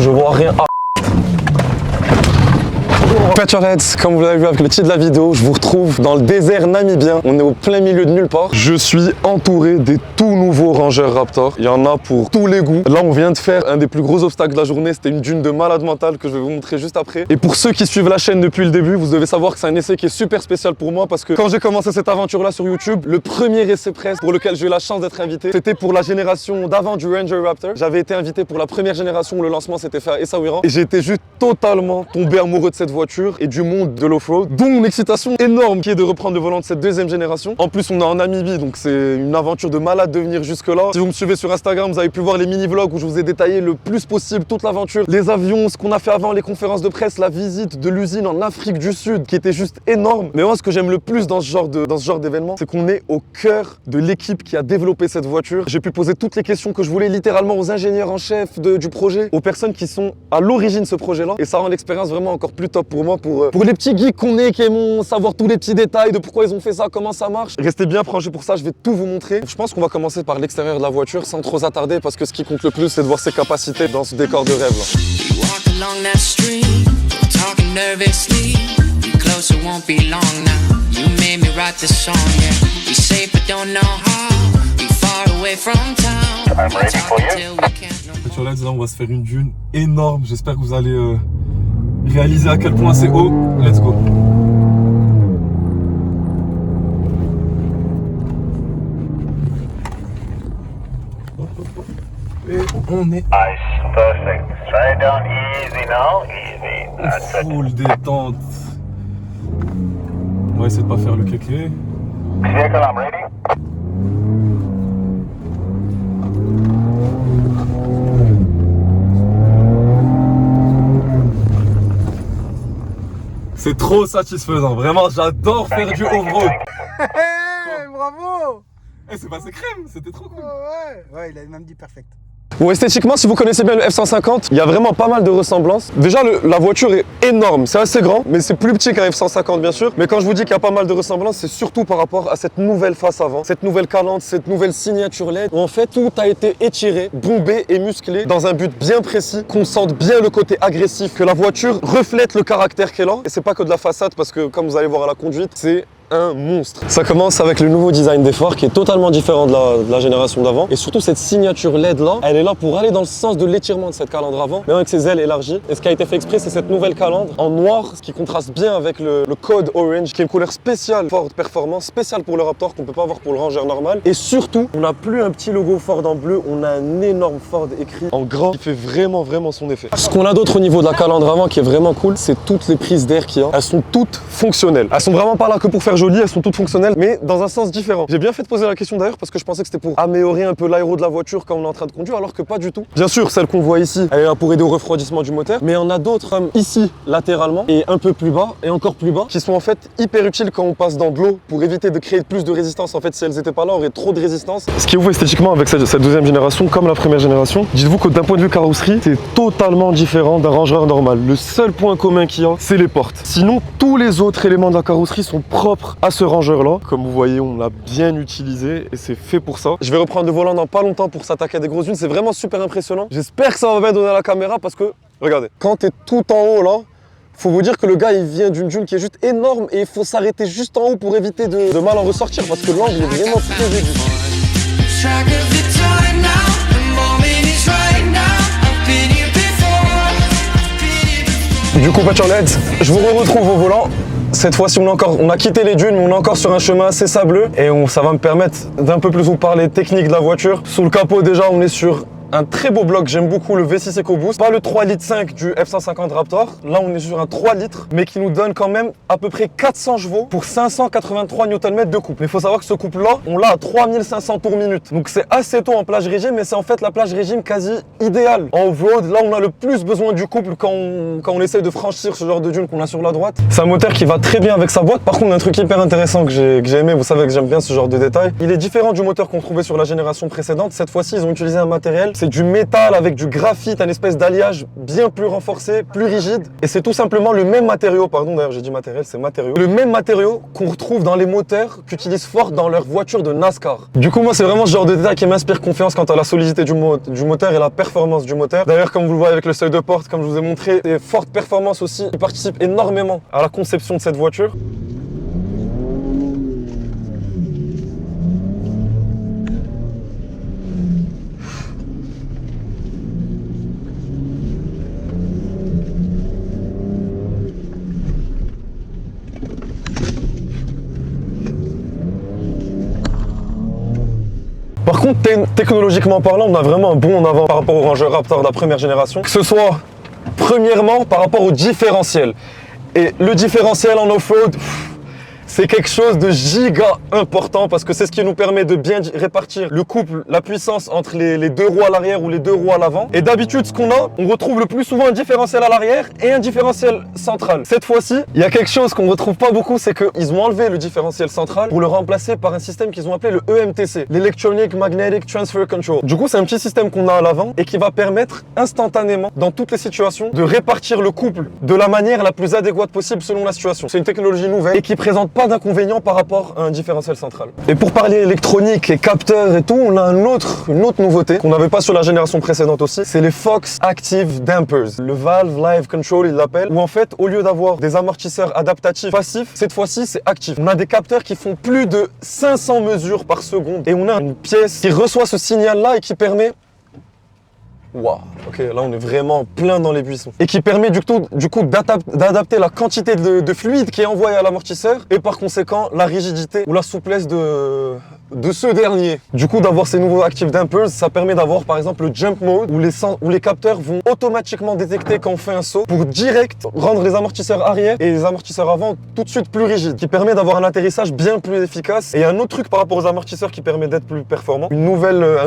Je vois rien. Ah. Petrolheads, comme vous l'avez vu avec le titre de la vidéo, je vous retrouve dans le désert namibien. On est au plein milieu de nulle part. Je suis entouré des tout nouveaux Ranger Raptor. Il y en a pour tous les goûts. Là, on vient de faire un des plus gros obstacles de la journée. C'était une dune de malade mental que je vais vous montrer juste après. Et pour ceux qui suivent la chaîne depuis le début, vous devez savoir que c'est un essai qui est super spécial pour moi parce que quand j'ai commencé cette aventure-là sur YouTube, le premier essai presse pour lequel j'ai eu la chance d'être invité, c'était pour la génération d'avant du Ranger Raptor. J'avais été invité pour la première génération où le lancement s'était fait à Essaouira et j'ai été juste totalement tombé amoureux de cette voiture et du monde de l'off-road, dont une excitation énorme qui est de reprendre le volant de cette deuxième génération. En plus, on est en Namibie, donc c'est une aventure de malade de venir jusque-là. Si vous me suivez sur Instagram, vous avez pu voir les mini-vlogs où je vous ai détaillé le plus possible toute l'aventure, les avions, ce qu'on a fait avant, les conférences de presse, la visite de l'usine en Afrique du Sud, qui était juste énorme. Mais moi, ce que j'aime le plus dans ce genre d'événement, c'est qu'on est au cœur de l'équipe qui a développé cette voiture. J'ai pu poser toutes les questions que je voulais littéralement aux ingénieurs en chef du projet, aux personnes qui sont à l'origine de ce projet-là. Et ça rend l'expérience vraiment encore plus top pour moi, pour les petits geeks qu'on est, qui aiment savoir tous les petits détails de pourquoi ils ont fait ça, comment ça marche. Restez bien branchés pour ça, je vais tout vous montrer. Je pense qu'on va commencer par l'extérieur de la voiture sans trop s'attarder parce que ce qui compte le plus, c'est de voir ses capacités dans ce décor de rêve là. Là, on va se faire une dune énorme. J'espère que vous allez réaliser à quel point c'est haut. Let's go. Et on est perfect. Try it down easy now, easy. That's it. full détente. On va essayer de pas faire le kéké. Vehicle, I'm ready. C'est trop satisfaisant, vraiment j'adore faire du off-road. Bravo! C'est passé crème, c'était trop cool. Ouais, il a même dit perfect. Bon, esthétiquement, si vous connaissez bien le F-150, il y a vraiment pas mal de ressemblances. Déjà, la voiture est énorme, c'est assez grand, mais c'est plus petit qu'un F-150 bien sûr. Mais quand je vous dis qu'il y a pas mal de ressemblances, c'est surtout par rapport à cette nouvelle face avant, cette nouvelle calandre, cette nouvelle signature LED, où en fait tout a été étiré, bombé et musclé dans un but bien précis, qu'on sente bien le côté agressif, que la voiture reflète le caractère qu'elle a. Et c'est pas que de la façade, parce que comme vous allez voir à la conduite, c'est un monstre. Ça commence avec le nouveau design des phares qui est totalement différent de la génération d'avant. Et surtout cette signature LED là, elle est là pour aller dans le sens de l'étirement de cette calandre avant, mais avec ses ailes élargies. Et ce qui a été fait exprès, c'est cette nouvelle calandre en noir, ce qui contraste bien avec le code orange, qui est une couleur spéciale Ford Performance, spéciale pour le Raptor qu'on peut pas avoir pour le Ranger normal. Et surtout, on n'a plus un petit logo Ford en bleu, on a un énorme Ford écrit en grand qui fait vraiment son effet. Ce qu'on a d'autre au niveau de la calandre avant qui est vraiment cool, c'est toutes les prises d'air qu'il y a. Elles sont toutes fonctionnelles. Elles sont vraiment pas là que pour faire jolies, elles sont toutes fonctionnelles, mais dans un sens différent. J'ai bien fait de poser la question d'ailleurs parce que je pensais que c'était pour améliorer un peu l'aéro de la voiture quand on est en train de conduire, alors que pas du tout. Bien sûr, celle qu'on voit ici, elle est là pour aider au refroidissement du moteur, mais on a d'autres comme ici, latéralement, et un peu plus bas, et encore plus bas, qui sont en fait hyper utiles quand on passe dans de l'eau pour éviter de créer plus de résistance. En fait, si elles étaient pas là, on aurait trop de résistance. Ce qui est ouf esthétiquement avec cette deuxième génération, comme la première génération, dites-vous que d'un point de vue carrosserie, c'est totalement différent d'un Ranger normal. Le seul point commun qu'il y a, c'est les portes. Sinon, tous les autres éléments de la carrosserie sont propres à ce Ranger là. Comme vous voyez, on l'a bien utilisé et c'est fait pour ça. Je vais reprendre le volant dans pas longtemps pour s'attaquer à des grosses dunes. C'est vraiment super impressionnant. J'espère que ça va bien donner à la caméra parce que, regardez, quand t'es tout en haut là, faut vous dire que le gars il vient d'une dune qui est juste énorme et il faut s'arrêter juste en haut pour éviter de mal en ressortir parce que l'angle est vraiment très aigu. Du coup, Petrolheads, je vous retrouve au volant. Cette fois-ci, on a quitté les dunes, mais on est encore sur un chemin assez sableux et ça va me permettre d'un peu plus vous parler technique de la voiture. Sous le capot, déjà, on est sur un très beau bloc, j'aime beaucoup le V6 EcoBoost. Pas le 3,5 litres du F-150 Raptor. Là, on est sur un 3 litres, mais qui nous donne quand même à peu près 400 chevaux pour 583 Nm de couple. Mais il faut savoir que ce couple-là, on l'a à 3500 tours minute. Donc c'est assez tôt en plage régime, mais c'est en fait la plage régime quasi idéale. En off-road, là, on a le plus besoin du couple quand on essaye de franchir ce genre de dune qu'on a sur la droite. C'est un moteur qui va très bien avec sa boîte. Par contre, un truc hyper intéressant que j'ai aimé, vous savez que j'aime bien ce genre de détails. Il est différent du moteur qu'on trouvait sur la génération précédente. Cette fois-ci, ils ont utilisé un matériel C'est du métal avec du graphite, un espèce d'alliage bien plus renforcé, plus rigide. Et c'est tout simplement le même matériau, pardon d'ailleurs j'ai dit matériel, c'est matériau. Le même matériau qu'on retrouve dans les moteurs qu'utilisent Ford dans leurs voitures de NASCAR. Du coup moi c'est vraiment ce genre de détail qui m'inspire confiance quant à la solidité du moteur et la performance du moteur. D'ailleurs comme vous le voyez avec le seuil de porte, comme je vous ai montré, c'est Ford Performance aussi qui participe énormément à la conception de cette voiture. Par contre, technologiquement parlant, on a vraiment un bond en avant par rapport au Ranger Raptor de la première génération. Que ce soit, premièrement, par rapport au différentiel. Et le différentiel en off-road, c'est quelque chose de giga important parce que c'est ce qui nous permet de bien répartir le couple, la puissance entre les deux roues à l'arrière ou les deux roues à l'avant. Et d'habitude, ce qu'on a, on retrouve le plus souvent un différentiel à l'arrière et un différentiel central. Cette fois-ci, il y a quelque chose qu'on ne retrouve pas beaucoup, c'est qu'ils ont enlevé le différentiel central pour le remplacer par un système qu'ils ont appelé le EMTC, l'Electronic Magnetic Transfer Control. Du coup, c'est un petit système qu'on a à l'avant et qui va permettre instantanément, dans toutes les situations, de répartir le couple de la manière la plus adéquate possible selon la situation. C'est une technologie nouvelle et qui présente pas d'inconvénients par rapport à un différentiel central. Et pour parler électronique et capteurs et tout, on a une autre nouveauté qu'on n'avait pas sur la génération précédente aussi, c'est les Fox Active Dampers. Le Valve Live Control, ils l'appellent, où en fait, au lieu d'avoir des amortisseurs adaptatifs passifs, cette fois-ci, c'est actif. On a des capteurs qui font plus de 500 mesures par seconde et on a une pièce qui reçoit ce signal-là et qui permet... Waouh, ok, là on est vraiment plein dans les buissons. Et qui permet du coup d'adapter la quantité de fluide qui est envoyé à l'amortisseur et par conséquent la rigidité ou la souplesse de ce dernier. Du coup, d'avoir ces nouveaux Active Dampers, ça permet d'avoir par exemple le Jump Mode où les capteurs vont automatiquement détecter quand on fait un saut pour direct rendre les amortisseurs arrière et les amortisseurs avant tout de suite plus rigides, qui permet d'avoir un atterrissage bien plus efficace. Et un autre truc par rapport aux amortisseurs qui permet d'être plus performant, un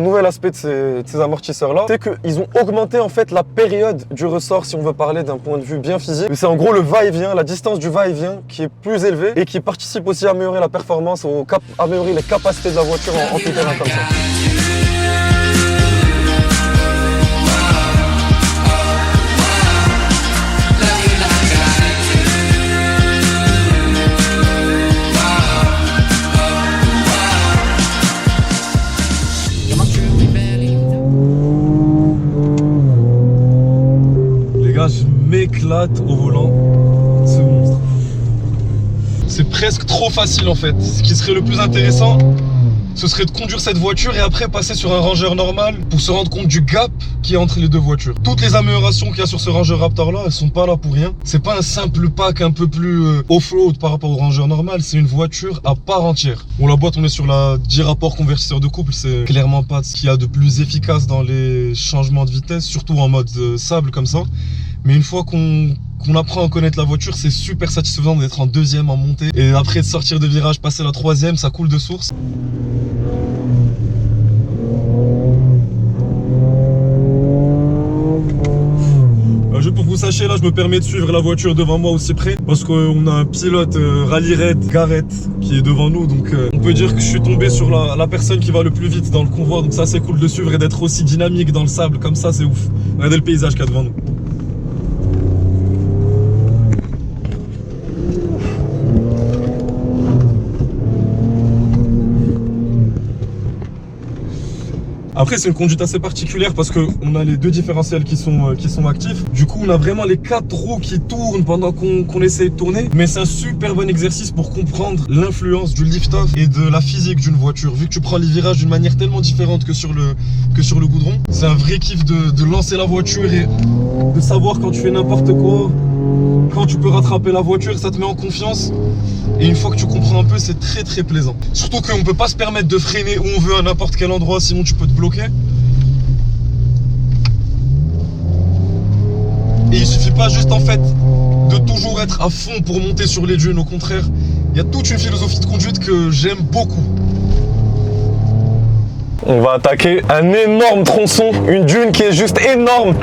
nouvel aspect de ces amortisseurs-là, c'est qu'ils ont augmenté en fait la période du ressort si on veut parler d'un point de vue bien physique. C'est en gros le va-et-vient, la distance du va-et-vient qui est plus élevée et qui participe aussi à améliorer la performance, améliorer les capacités de la voiture en tout terrain comme ça. Les gars, je m'éclate au volant de ce monstre. C'est presque trop facile en fait. Ce qui serait le plus intéressant, ce serait de conduire cette voiture et après passer sur un Ranger normal pour se rendre compte du gap qui est entre les deux voitures. Toutes les améliorations qu'il y a sur ce Ranger Raptor là, elles sont pas là pour rien. C'est pas un simple pack un peu plus off-road par rapport au Ranger normal, c'est une voiture à part entière. Bon, la boîte, on est sur la 10 rapports convertisseur de couple, c'est clairement pas ce qu'il y a de plus efficace dans les changements de vitesse, surtout en mode sable comme ça. Mais une fois qu'on apprend à connaître la voiture, c'est super satisfaisant d'être en deuxième en montée. Et après de sortir de virage, passer la troisième, ça coule de source. Juste pour que vous sachiez, là je me permets de suivre la voiture devant moi aussi près parce qu'on a un pilote Rally Raid, Garrett, qui est devant nous, donc on peut dire que je suis tombé sur la personne qui va le plus vite dans le convoi, donc ça c'est cool de suivre et d'être aussi dynamique dans le sable comme ça, c'est ouf. Regardez le paysage qu'il y a devant nous. Après c'est une conduite assez particulière parce qu'on a les deux différentiels qui sont actifs. Du coup on a vraiment les 4 roues qui tournent pendant qu'on essaie de tourner. Mais c'est un super bon exercice pour comprendre l'influence du lift-off et de la physique d'une voiture. Vu que tu prends les virages d'une manière tellement différente que sur le goudron. C'est un vrai kiff de lancer la voiture et de savoir quand tu fais n'importe quoi, quand tu peux rattraper la voiture, ça te met en confiance. Et une fois que tu comprends un peu, c'est très très plaisant. Surtout qu'on ne peut pas se permettre de freiner où on veut à n'importe quel endroit, sinon tu peux te bloquer. Et il suffit pas juste en fait de toujours être à fond pour monter sur les dunes, au contraire. Il y a toute une philosophie de conduite que j'aime beaucoup. On va attaquer un énorme tronçon, une dune qui est juste énorme.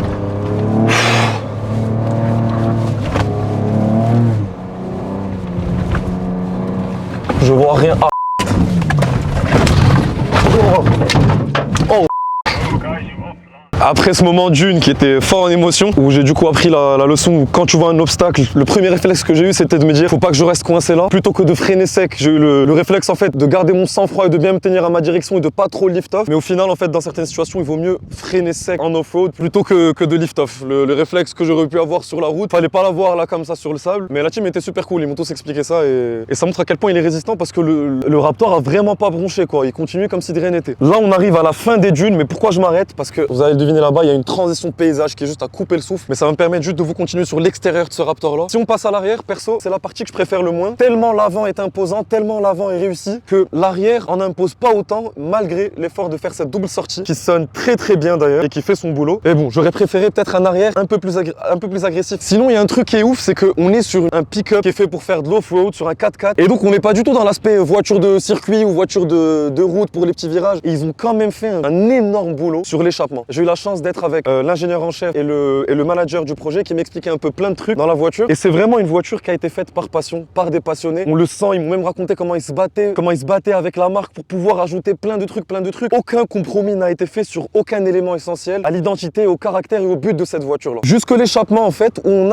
Je vois rien. Ah. Oh. Guys, you offline. Après ce moment d'une qui était fort en émotion, où j'ai du coup appris la leçon où quand tu vois un obstacle, le premier réflexe que j'ai eu c'était de me dire faut pas que je reste coincé là. Plutôt que de freiner sec, j'ai eu le réflexe en fait de garder mon sang-froid et de bien me tenir à ma direction et de pas trop lift off. Mais au final en fait dans certaines situations il vaut mieux freiner sec en off-road plutôt que de lift off. Le réflexe que j'aurais pu avoir sur la route, fallait pas l'avoir là comme ça sur le sable. Mais la team était super cool, ils m'ont tous expliqué ça et ça montre à quel point il est résistant parce que le Raptor a vraiment pas bronché quoi. Il continue comme si de rien n'était. Là on arrive à la fin des dunes, mais pourquoi je m'arrête? Parce que vous allez le deviner là-bas, il y a une transition de paysage qui est juste à couper le souffle. Mais ça va me permettre juste de vous continuer sur l'extérieur de ce Raptor là. Si on passe à l'arrière, perso, c'est la partie que je préfère le moins. Tellement l'avant est imposant, tellement l'avant est réussi que l'arrière en impose pas autant malgré l'effort de faire cette double sortie qui sonne très bien d'ailleurs et qui fait son boulot. Et bon, j'aurais préféré peut-être un arrière un peu plus agressif. Sinon, il y a un truc qui est ouf, c'est qu'on est sur un pick-up qui est fait pour faire de l'off-road sur un 4x4 et donc on n'est pas du tout dans l'aspect voiture de circuit ou voiture de route pour les petits virages. Et ils ont quand même fait un énorme boulot sur l'échappement. J'ai eu la chance d'être avec l'ingénieur en chef et le manager du projet qui m'expliquait un peu plein de trucs dans la voiture. Et c'est vraiment une voiture qui a été faite par passion, par des passionnés. On le sent, ils m'ont même raconté comment ils se battaient avec la marque pour pouvoir ajouter plein de trucs. Aucun compromis n'a été fait sur aucun élément essentiel à l'identité, au caractère et au but de cette voiture-là. Jusque l'échappement en fait, où on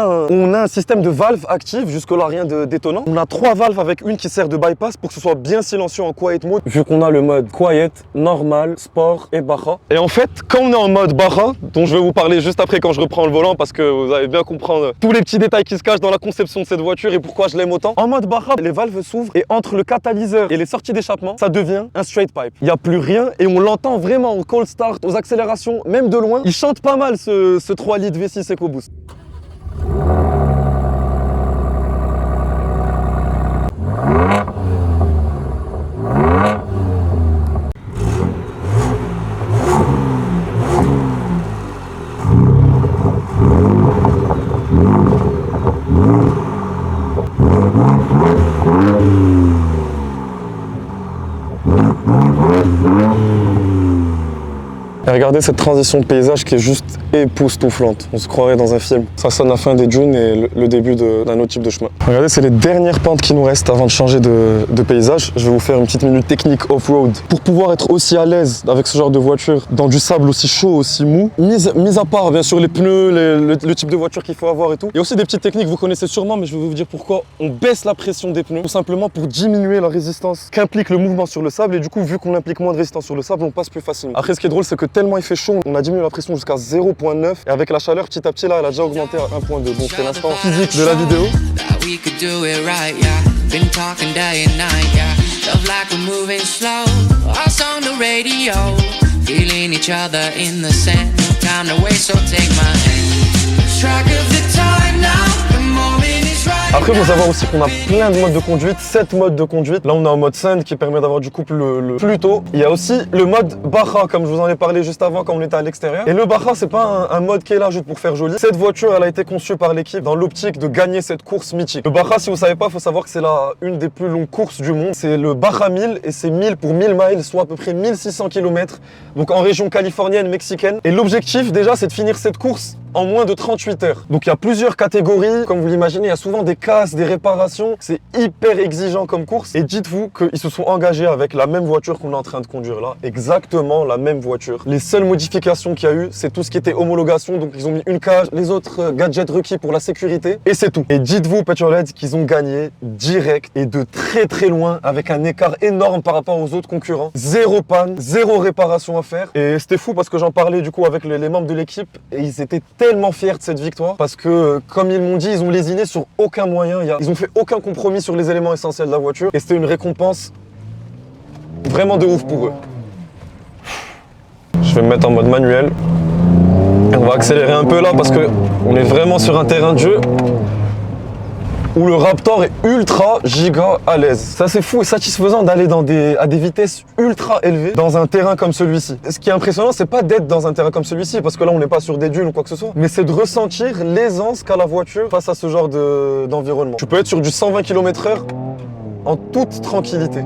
a un système de valves actives, jusque-là rien de détonnant. On a 3 valves avec une qui sert de bypass pour que ce soit bien silencieux en quiet mode, vu qu'on a le mode quiet, normal, sport et Baja. Et en fait, quand on est en mode Baja, dont je vais vous parler juste après quand je reprends le volant parce que vous allez bien comprendre tous les petits détails qui se cachent dans la conception de cette voiture et pourquoi je l'aime autant. En mode Baja, les valves s'ouvrent et entre le catalyseur et les sorties d'échappement, ça devient un straight pipe. Il n'y a plus rien et on l'entend vraiment au cold start, aux accélérations, même de loin. Il chante pas mal ce 3 litres V6 EcoBoost. Et regardez cette transition de paysage qui est juste époustouflante. On se croirait dans un film. Ça sonne la fin des dunes et le début d'un autre type de chemin. Regardez, c'est les dernières pentes qui nous restent avant de changer de paysage. Je vais vous faire une petite minute technique off-road. Pour pouvoir être aussi à l'aise avec ce genre de voiture, dans du sable aussi chaud, aussi mou, mis à part bien sûr les pneus, le type de voiture qu'il faut avoir et tout. Il y a aussi des petites techniques, vous connaissez sûrement, mais je vais vous dire pourquoi on baisse la pression des pneus. Tout simplement pour diminuer la résistance qu'implique le mouvement sur le sable. Et du coup, vu qu'on implique moins de résistance sur le sable, on passe plus facilement. Après, ce qui est drôle, c'est que tellement il fait chaud, on a diminué la pression jusqu'à 0.9 et avec la chaleur petit à petit là elle a déjà augmenté à 1.2. Donc c'est l'instant physique de la vidéo. Après, il faut savoir aussi qu'on a plein de modes de conduite, 7 modes de conduite. Là, on est en mode Sand qui permet d'avoir du couple le plus tôt. Il y a aussi le mode Baja, comme je vous en ai parlé juste avant quand on était à l'extérieur. Et le Baja, c'est pas un mode qui est là juste pour faire joli. Cette voiture, elle a été conçue par l'équipe dans l'optique de gagner cette course mythique. Le Baja, si vous savez pas, il faut savoir que c'est une des plus longues courses du monde. C'est le Baja 1000 et c'est 1000 pour 1000 miles, soit à peu près 1600 km. Donc en région californienne, mexicaine. Et l'objectif, déjà, c'est de finir cette course en moins de 38 heures. Donc il y a plusieurs catégories, comme vous l'imaginez, il y a souvent des casses, des réparations, c'est hyper exigeant comme course. Et dites-vous qu'ils se sont engagés avec la même voiture qu'on est en train de conduire là, exactement la même voiture. Les seules modifications qu'il y a eu, c'est tout ce qui était homologation, donc ils ont mis une cage, les autres gadgets requis pour la sécurité, et c'est tout. Et dites-vous, Petrolheads, qu'ils ont gagné direct et de très loin, avec un écart énorme par rapport aux autres concurrents. Zéro panne, zéro réparation à faire. Et c'était fou parce que j'en parlais du coup avec les membres de l'équipe, et ils étaient tellement fiers de cette victoire parce que, comme ils m'ont dit, ils ont lésiné sur aucun moyen. Ils ont fait aucun compromis sur les éléments essentiels de la voiture et c'était une récompense vraiment de ouf pour eux. Je vais me mettre en mode manuel et on va accélérer un peu là parce que on est vraiment sur un terrain de jeu où le Raptor est ultra giga à l'aise. Ça c'est fou et satisfaisant d'aller à des vitesses ultra élevées dans un terrain comme celui-ci. Ce qui est impressionnant, c'est pas d'être dans un terrain comme celui-ci, parce que là on n'est pas sur des dunes ou quoi que ce soit, mais c'est de ressentir l'aisance qu'a la voiture face à ce genre d'environnement. Tu peux être sur du 120 km/h en toute tranquillité.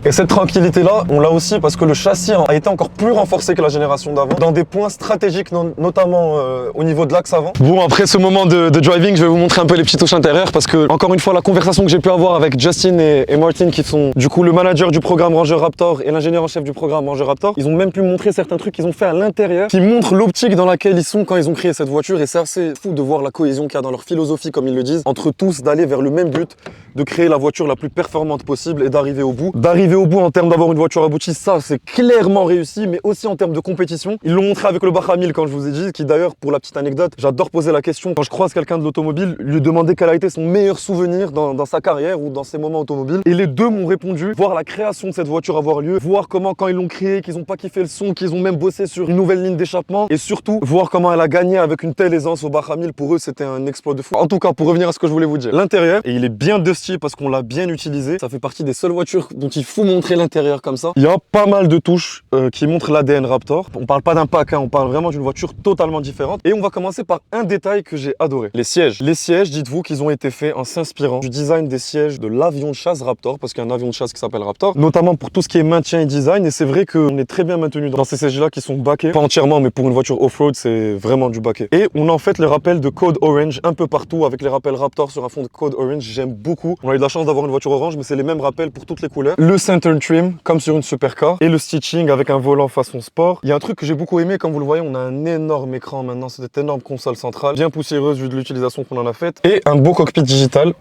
Et cette tranquillité-là, on l'a aussi parce que le châssis a été encore plus renforcé que la génération d'avant, dans des points stratégiques, notamment au niveau de l'axe avant. Bon, après ce moment de driving, je vais vous montrer un peu les petites touches intérieures parce que, encore une fois, la conversation que j'ai pu avoir avec Justin et Martin, qui sont du coup le manager du programme Ranger Raptor et l'ingénieur en chef du programme Ranger Raptor, ils ont même pu montrer certains trucs qu'ils ont fait à l'intérieur qui montrent l'optique dans laquelle ils sont quand ils ont créé cette voiture. Et c'est assez fou de voir la cohésion qu'il y a dans leur philosophie, comme ils le disent, entre tous, d'aller vers le même but, de créer la voiture la plus performante possible et d'arriver au bout. D'arriver au bout en termes d'avoir une voiture aboutie, ça c'est clairement réussi, mais aussi en termes de compétition. Ils l'ont montré avec le Baja 1000 quand je vous ai dit, qui d'ailleurs, pour la petite anecdote, j'adore poser la question quand je croise quelqu'un de l'automobile, lui demander quel a été son meilleur souvenir dans sa carrière ou dans ses moments automobiles. Et les deux m'ont répondu, voir la création de cette voiture avoir lieu, voir comment quand ils l'ont créée, qu'ils n'ont pas kiffé le son, qu'ils ont même bossé sur une nouvelle ligne d'échappement, et surtout voir comment elle a gagné avec une telle aisance au Baja 1000. Pour eux, c'était un exploit de fou. En tout cas, pour revenir à ce que je voulais vous dire, l'intérieur, et il est bien dusty parce qu'on l'a bien utilisé. Ça fait partie des seules voitures dont il faut montrer l'intérieur comme ça. Il y a pas mal de touches qui montrent l'ADN Raptor. On parle pas d'un pack, hein, on parle vraiment d'une voiture totalement différente. Et on va commencer par un détail que j'ai adoré. Les sièges. Les sièges, dites-vous qu'ils ont été faits en s'inspirant du design des sièges de l'avion de chasse Raptor, parce qu'il y a un avion de chasse qui s'appelle Raptor, notamment pour tout ce qui est maintien et design. Et c'est vrai qu'on est très bien maintenu dans ces sièges-là qui sont baqués. Pas entièrement, mais pour une voiture off-road, c'est vraiment du baquet. Et on a en fait les rappels de Code Orange un peu partout, avec les rappels Raptor sur un fond de Code Orange. J'aime beaucoup. On a eu de la chance d'avoir une voiture orange, mais c'est les mêmes rappels pour toutes les couleurs. Le center trim, comme sur une supercar, et le stitching avec un volant façon sport. Il y a un truc que j'ai beaucoup aimé, comme vous le voyez, on a un énorme écran maintenant, c'est cette énorme console centrale, bien poussiéreuse vu de l'utilisation qu'on en a faite, et un beau cockpit digital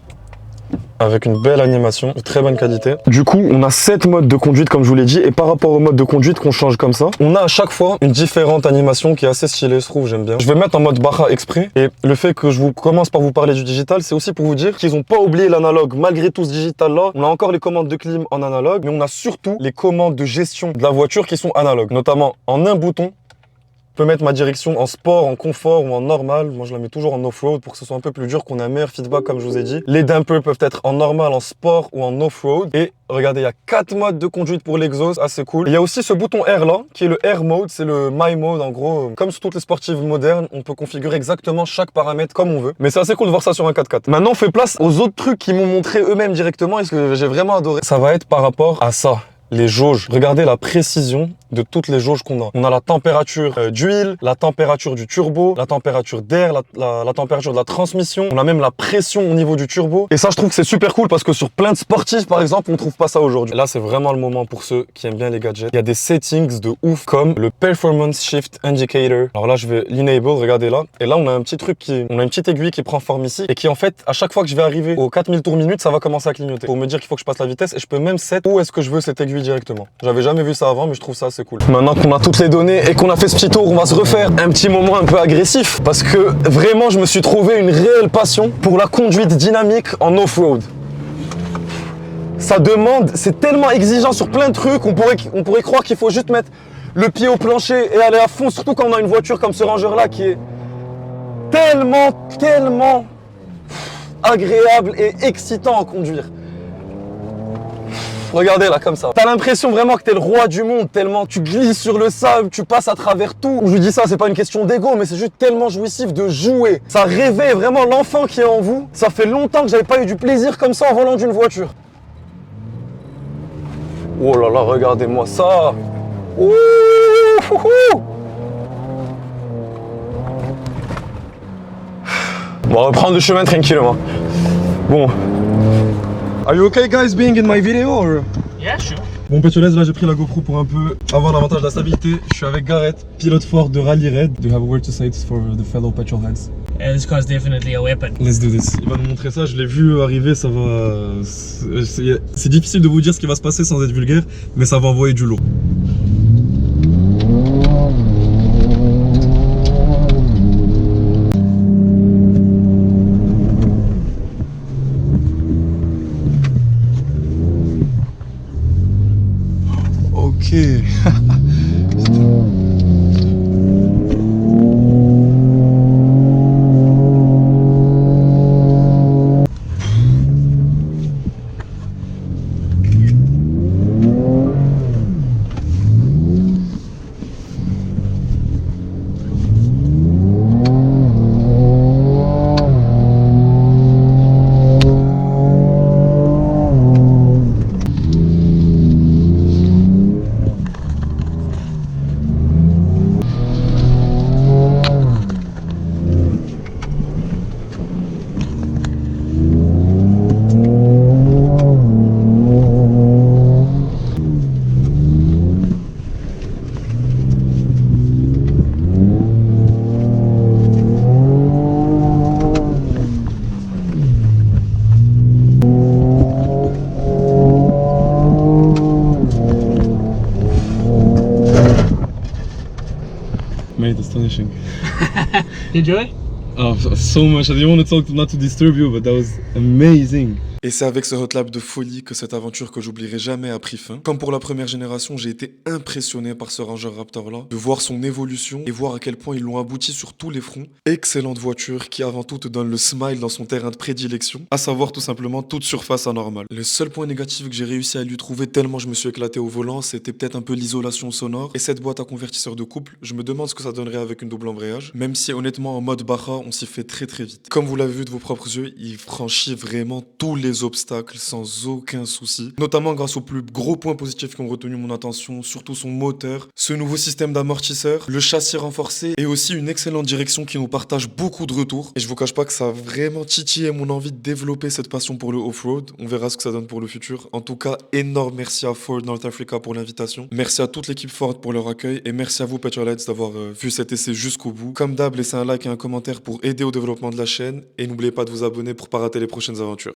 avec une belle animation de très bonne qualité. Du coup, on a 7 modes de conduite comme je vous l'ai dit, et par rapport au mode de conduite qu'on change comme ça, on a à chaque fois une différente animation qui est assez stylée, je trouve, j'aime bien. Je vais mettre en mode Baja exprès, et le fait que je vous commence par vous parler du digital, c'est aussi pour vous dire qu'ils n'ont pas oublié l'analogue. Malgré tout ce digital là, on a encore les commandes de clim en analogue, mais on a surtout les commandes de gestion de la voiture qui sont analogues, notamment en un bouton. Je peux mettre ma direction en sport, en confort ou en normal. Moi, je la mets toujours en off-road pour que ce soit un peu plus dur, qu'on ait un meilleur feedback, comme je vous ai dit. Les dampers peuvent être en normal, en sport ou en off-road. Et regardez, il y a 4 modes de conduite pour l'exhaust, assez cool. Il y a aussi ce bouton Air là, qui est le Air Mode, c'est le My Mode en gros. Comme sur toutes les sportives modernes, on peut configurer exactement chaque paramètre comme on veut. Mais c'est assez cool de voir ça sur un 4x4. Maintenant, on fait place aux autres trucs qui m'ont montré eux-mêmes directement et ce que j'ai vraiment adoré. Ça va être par rapport à ça. Les jauges. Regardez la précision de toutes les jauges qu'on a. On a la température d'huile, la température du turbo, la température d'air, la température de la transmission. On a même la pression au niveau du turbo. Et ça, je trouve que c'est super cool parce que sur plein de sportifs, par exemple, on trouve pas ça aujourd'hui. Là, c'est vraiment le moment pour ceux qui aiment bien les gadgets. Il y a des settings de ouf comme le Performance Shift Indicator. Alors là, je vais l'enable, regardez là. Et là, on a un petit truc on a une petite aiguille qui prend forme ici et qui, en fait, à chaque fois que je vais arriver aux 4000 tours minute, ça va commencer à clignoter pour me dire qu'il faut que je passe la vitesse et je peux même set où est-ce que je veux cette aiguille directement. J'avais jamais vu ça avant, mais je trouve ça assez cool. Maintenant qu'on a toutes les données et qu'on a fait ce petit tour, on va se refaire un petit moment un peu agressif parce que vraiment, je me suis trouvé une réelle passion pour la conduite dynamique en off-road. Ça demande, c'est tellement exigeant sur plein de trucs, on pourrait croire qu'il faut juste mettre le pied au plancher et aller à fond, surtout quand on a une voiture comme ce Ranger là qui est tellement agréable et excitant à conduire. Regardez là comme ça. T'as l'impression vraiment que t'es le roi du monde, tellement tu glisses sur le sable, tu passes à travers tout. Je vous dis ça, c'est pas une question d'ego, mais c'est juste tellement jouissif de jouer. Ça réveille vraiment l'enfant qui est en vous. Ça fait longtemps que j'avais pas eu du plaisir comme ça en volant d'une voiture. Oh là là, regardez-moi ça. Ouh, On va reprendre le chemin tranquillement. Bon. Are you okay guys being in my video or? Yeah, sure. Bon Pétiolès, là j'ai pris la GoPro pour un peu avoir l'avantage de la stabilité. Je suis avec Gareth, pilote fort de Rally Red. Do you have a word to say for the fellow petrolheads? This car's definitely a weapon. Let's do this. Il va nous montrer ça, je l'ai vu arriver, ça va... C'est difficile de vous dire ce qui va se passer sans être vulgaire, mais ça va envoyer du lourd. Ok. astonishing. Enjoy? Oh, so much. I didn't want to talk not to disturb you, but that was amazing. Et c'est avec ce hot lap de folie que cette aventure que j'oublierai jamais a pris fin. Comme pour la première génération, j'ai été impressionné par ce Ranger Raptor là, de voir son évolution et voir à quel point ils l'ont abouti sur tous les fronts. Excellente voiture qui avant tout te donne le smile dans son terrain de prédilection, à savoir tout simplement toute surface anormale. Le seul point négatif que j'ai réussi à lui trouver tellement je me suis éclaté au volant, c'était peut-être un peu l'isolation sonore et cette boîte à convertisseur de couple. Je me demande ce que ça donnerait avec une double embrayage, même si honnêtement en mode Baja on s'y fait très très vite. Comme vous l'avez vu de vos propres yeux, il franchit vraiment tous les obstacles sans aucun souci, notamment grâce aux plus gros points positifs qui ont retenu mon attention, surtout son moteur, ce nouveau système d'amortisseur, le châssis renforcé et aussi une excellente direction qui nous partage beaucoup de retours. Et je vous cache pas que ça a vraiment titillé mon envie de développer cette passion pour le off-road. On verra ce que ça donne pour le futur. En tout cas, énorme merci à Ford North Africa pour l'invitation. Merci à toute l'équipe Ford pour leur accueil et merci à vous Petrolites d'avoir vu cet essai jusqu'au bout. Comme d'hab, laissez un like et un commentaire pour aider au développement de la chaîne et n'oubliez pas de vous abonner pour pas rater les prochaines aventures.